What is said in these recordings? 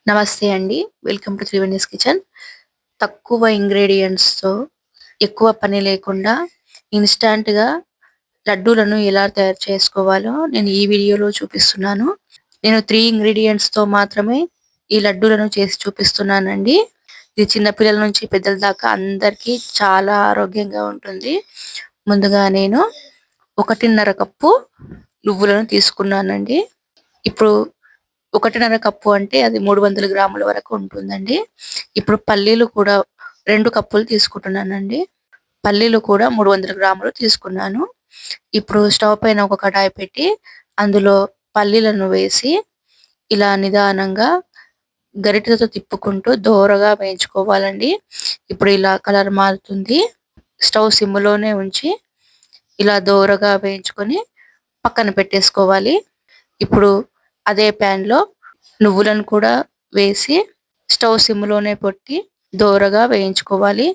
నమస్తే అండి. Welcome to Triveni's kitchen. తక్కువ ఇంగ్రీడియెంట్స్‌తో ఎక్కువ పని లేకుండా ఇన్‌స్టాంట్‌గా లడ్డూలను ఎలా తయారు చేసుకోవాలో నేను ఈ వీడియోలో చూపిస్తున్నాను. నేను 3 ఇంగ్రీడియెంట్స్‌తో మాత్రమే ఈ లడ్డూలను చేసి చూపిస్తున్నానండి. ఇది చిన్న పిల్లల నుంచి పెద్దల దాకా అందరికీ చాలా ఆరోగ్యంగా ఉంటుంది. ముందుగా నేను 1:30 కప్పు నువ్వులను తీసుకున్నానండి. ఇప్పుడు 1:30 కప్పు అంటే అది 300 గ్రాముల వరకు ఉంటుందండి. ఇప్పుడు పల్లీలు కూడా 2 కప్పులు తీసుకుంటున్నానండి. పల్లీలు కూడా 300 గ్రాములు తీసుకున్నాను. ఇప్పుడు స్టవ్ పైన ఒక కడాయి పెట్టి అందులో పల్లీలను వేసి ఇలా నిదానంగా గరిటెతో తిప్పుకుంటూ దోరగా వేయించుకోవాలండి. ఇప్పుడు ఇలా కలర్ మారుతుంది. స్టవ్ సిమ్‌లోనే ఉంచి ఇలా దోరగా వేయించుకొని పక్కన పెట్టేసుకోవాలి. ఇప్పుడు అదే ప్యాన్‌లో నువ్వులను కూడా వేసి స్టవ్ సిమ్‌లోనే పెట్టి దోరగా వేయించుకోవాలి.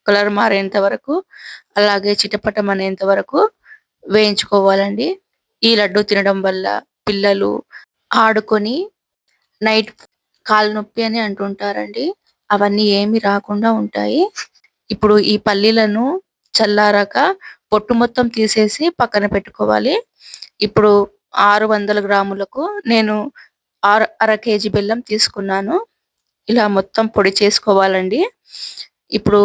కలర్ మారేంత వరకు అలాగే చిటపటమనేంత వరకు వేయించుకోవాలండి. ఈ లడ్డు తినడం వల్ల పిల్లలు ఆడుకొని నైట్ కాలు నొప్పి అని అంటుంటారండి. అవన్నీ ఏమి రాకుండా ఉంటాయి. ఇప్పుడు ఈ పల్లీలను చల్లారాక పొట్టు మొత్తం తీసేసి పక్కన పెట్టుకోవాలి. ఇప్పుడు 600 గ్రాములకు నేను అర కేజీ బెల్లం తీసుకున్నాను. ఇలా మొత్తం పొడి చేసుకోవాలండి. ఇప్పుడు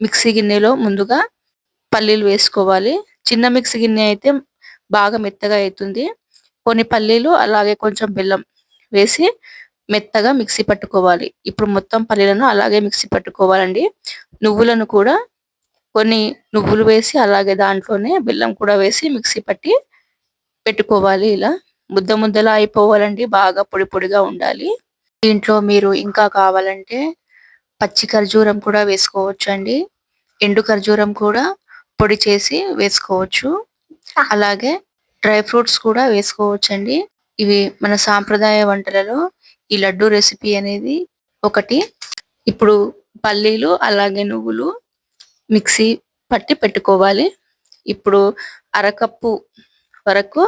మిక్సీ గిన్నెలో ముందుగా పల్లీలు వేసుకోవాలి. చిన్న మిక్సీ గిన్నె అయితే బాగా మెత్తగా అయితుంది. కొన్ని పల్లీలు అలాగే కొంచెం బెల్లం వేసి మెత్తగా మిక్సీ పట్టుకోవాలి. ఇప్పుడు మొత్తం పల్లీలను అలాగే మిక్సీ పట్టుకోవాలండి. నువ్వులను కూడా కొన్ని నువ్వులు వేసి అలాగే దాంట్లోనే బెల్లం కూడా వేసి మిక్సీ పట్టి పెట్టుకోవాలి. ఇలా ముద్ద ముద్దలా అయిపోవాలండి. బాగా పొడి పొడిగా ఉండాలి. దీంట్లో మీరు ఇంకా కావాలంటే పచ్చి ఖర్జూరం కూడా వేసుకోవచ్చండి. ఎండు ఖర్జూరం కూడా పొడి చేసి వేసుకోవచ్చు. అలాగే డ్రై ఫ్రూట్స్ కూడా వేసుకోవచ్చండి. ఇవి మన సాంప్రదాయ వంటలలో ఈ లడ్డు రెసిపీ అనేది ఒకటి. ఇప్పుడు పల్లీలు అలాగే నువ్వులు మిక్సీ పట్టి పెట్టుకోవాలి. ఇప్పుడు అరకప్పు వరకు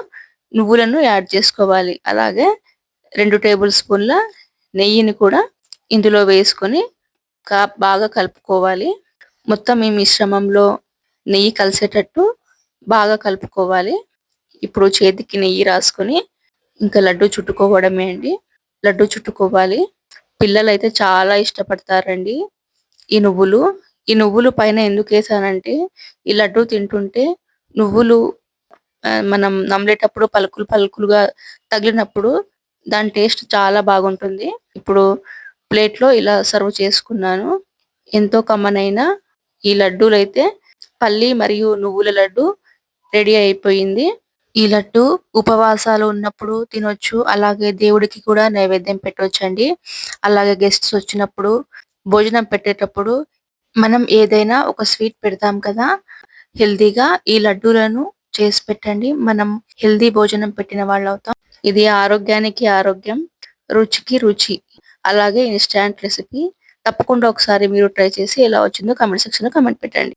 నువ్వులను యాడ్ చేసుకోవాలి. అలాగే 2 టేబుల్ స్పూన్ల నెయ్యిని కూడా ఇందులో వేసుకొని బాగా కలుపుకోవాలి. మొత్తం ఈ మిశ్రమంలో నెయ్యి కలిసేటట్టు బాగా కలుపుకోవాలి. ఇప్పుడు చేతికి నెయ్యి రాసుకొని ఇంకా లడ్డు చుట్టుకోవడమే అండి. లడ్డు చుట్టుకోవాలి. పిల్లలైతే చాలా ఇష్టపడతారండి ఈ నువ్వులు. ఈ నువ్వులు పైన ఎందుకేసానంటే ఈ లడ్డు తింటుంటే నువ్వులు మనం నమిలేటప్పుడు పలుకులు పలుకులుగా తగిలినప్పుడు దాని టేస్ట్ చాలా బాగుంటుంది. ఇప్పుడు ప్లేట్‌లో ఇలా సర్వ్ చేసుకున్నాను. ఎంతో కమ్మనైన ఈ లడ్డూలైతే పల్లి మరియు నువ్వుల లడ్డు రెడీ అయిపోయింది. ఈ లడ్డు ఉపవాసాలు ఉన్నప్పుడు తినొచ్చు. అలాగే దేవుడికి కూడా నైవేద్యం పెట్టొచ్చండి. అలాగే గెస్ట్స్ వచ్చినప్పుడు భోజనం పెట్టేటప్పుడు మనం ఏదైనా ఒక స్వీట్ పెడతాం కదా! హెల్తీగా ఈ లడ్డూలను చేసి పెట్టండి. మనం హెల్తీ భోజనం పెట్టిన వాళ్ళవుతాం. ఇది ఆరోగ్యానికి ఆరోగ్యం, రుచికి రుచి. అలాగే ఇన్‌స్టాంట్ రెసిపీ. తప్పకుండా ఒకసారి మీరు ట్రై చేసి ఎలా వచ్చిందో కామెంట్ సెక్షన్‌లో కామెంట్ పెట్టండి.